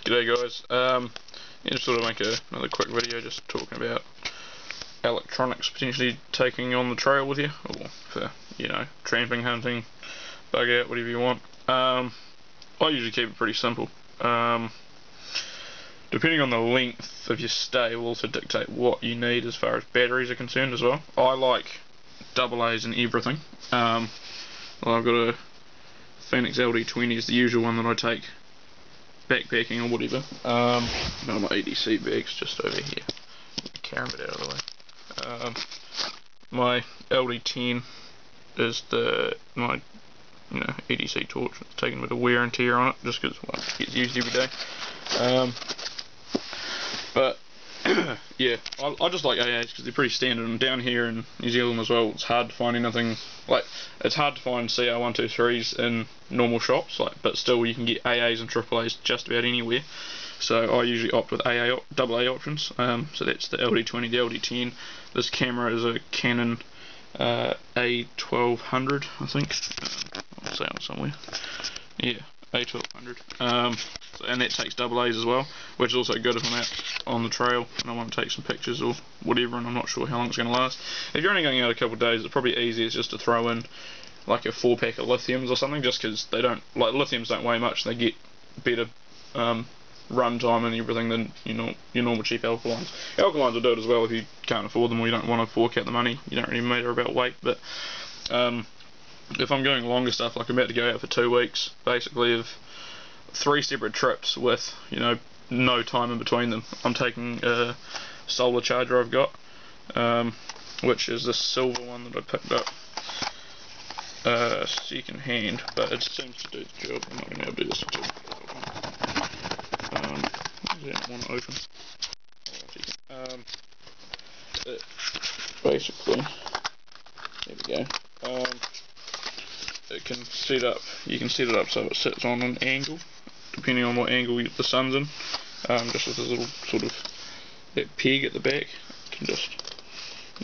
G'day guys, just sort of make another quick video just talking about electronics potentially taking on the trail with you, or for, tramping, hunting, bug out, whatever you want. I usually keep it pretty simple. Depending on the length of your stay will also dictate what you need as far as batteries are concerned as well. I like AA's and everything. I've got a Phoenix LD20 is the usual one that I take backpacking or whatever. No, my EDC bag's just over here. Carry it out of the way. My LD10 is my EDC torch. It's taken a bit of wear and tear on it just because it gets used every day. But yeah, I just like AA's because they're pretty standard, and down here in New Zealand as well, it's hard to find anything, it's hard to find CR123s in normal shops, but still you can get AA's and AAA's just about anywhere. So I usually opt with AA options, so that's the LD20, the LD10. This camera is a Canon A1200, I think, I'll say it somewhere, yeah, A1200, and that takes AA's as well, which is also good if I'm out on the trail and I want to take some pictures or whatever and I'm not sure how long it's going to last. If you're only going out a couple of days, it's probably easiest just to throw in like a 4-pack of lithiums or something, just because they don't, lithiums don't weigh much, they get better run time and everything than your normal cheap alkalines. Alkalines will do it as well if you can't afford them or you don't want to fork out the money. You don't really matter about weight, but if I'm going longer stuff, like I'm about to go out for 2 weeks, basically of 3 separate trips with no time in between them, I'm taking a solar charger I've got, which is this silver one that I picked up second hand, but it seems to do the job. I'm not going to be able to do this until that one open. It basically, there we go. It can set up. You can set it up so it sits on an angle, depending on what angle the sun's in. Just with this little sort of that peg at the back, you can just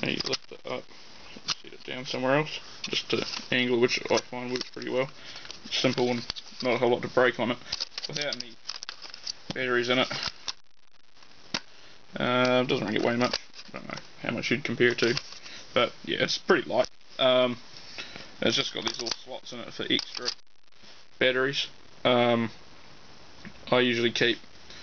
you lift it up, set it down somewhere else, just to angle, which I find works pretty well. It's simple and not a whole lot to break on it, without any batteries in it. Doesn't really weigh much. I don't know how much you'd compare it to, but yeah, it's pretty light. It's just got these little slots in it for extra batteries. I usually keep,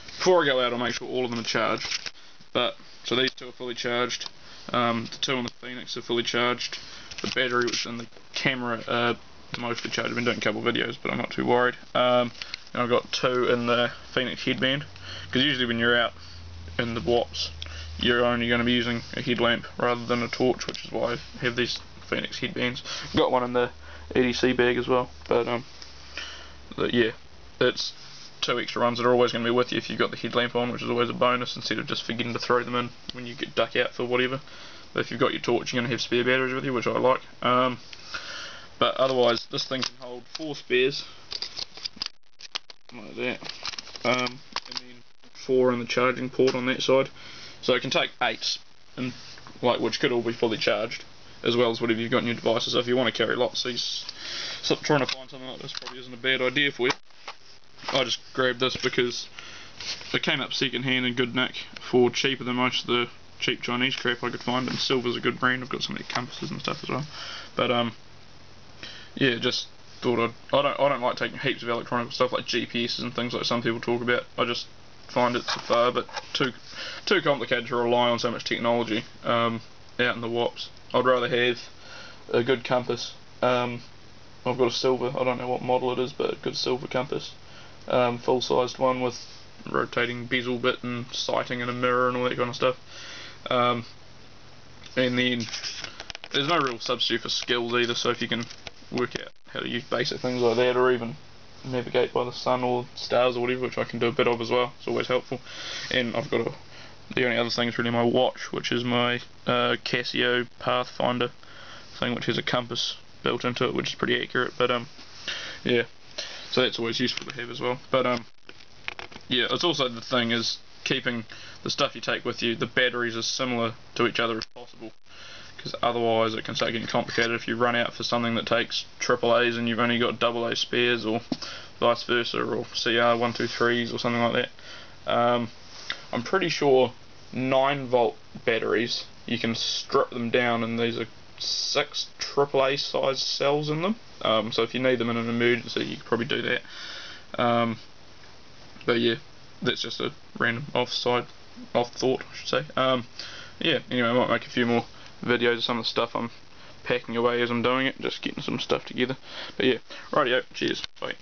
before I go out, I'll make sure all of them are charged. So these 2 are fully charged. The 2 on the Phoenix are fully charged. The battery which is in the camera are mostly charged. I've been doing a couple of videos, but I'm not too worried. And I've got 2 in the Phoenix headband, because usually when you're out in the WAPs, you're only going to be using a headlamp rather than a torch, which is why I have these Phoenix headbands. I've got one in the EDC bag as well, but yeah, it's 2 extra ones that are always going to be with you if you've got the headlamp on, which is always a bonus, instead of just forgetting to throw them in when you get duck out for whatever. But if you've got your torch, you're going to have spare batteries with you, which I like. But otherwise, this thing can hold 4 spares, like that, and then 4 in the charging port on that side. So it can take 8, and which could all be fully charged, as well as whatever you've got in your devices. So if you want to carry lots, so trying to find something like this probably isn't a bad idea for you. I just grabbed this because it came up second hand in good nick for cheaper than most of the cheap Chinese crap I could find, and Silver's a good brand. I've got some of their compasses and stuff as well. But yeah, just thought I don't like taking heaps of electronic stuff like GPSs and things like some people talk about. I just find it so far but too complicated to rely on so much technology out in the WAPs. I'd rather have a good compass. I've got a silver, I don't know what model it is, but a good silver compass, full-sized one with rotating bezel bit and sighting and a mirror and all that kind of stuff. And then there's no real substitute for skills either, so if you can work out how to use basic things like that, or even navigate by the sun or stars or whatever, which I can do a bit of as well, it's always helpful. And I've got the only other thing is really my watch, which is my Casio Pathfinder thing, which has a compass built into it, which is pretty accurate. But yeah, so that's always useful to have as well. But yeah, it's also the thing is keeping the stuff you take with you, the batteries as similar to each other as possible, because otherwise it can start getting complicated if you run out for something that takes AAA's and you've only got AA spares, or vice versa, or CR123s or something like that. I'm pretty sure 9-volt batteries, you can strip them down, and these are 6 AAA size cells in them. So if you need them in an emergency, you could probably do that. But yeah, that's just a random off thought, I should say. Yeah, anyway, I might make a few more videos of some of the stuff I'm packing away as I'm doing it, just getting some stuff together. But yeah, rightio, cheers, bye.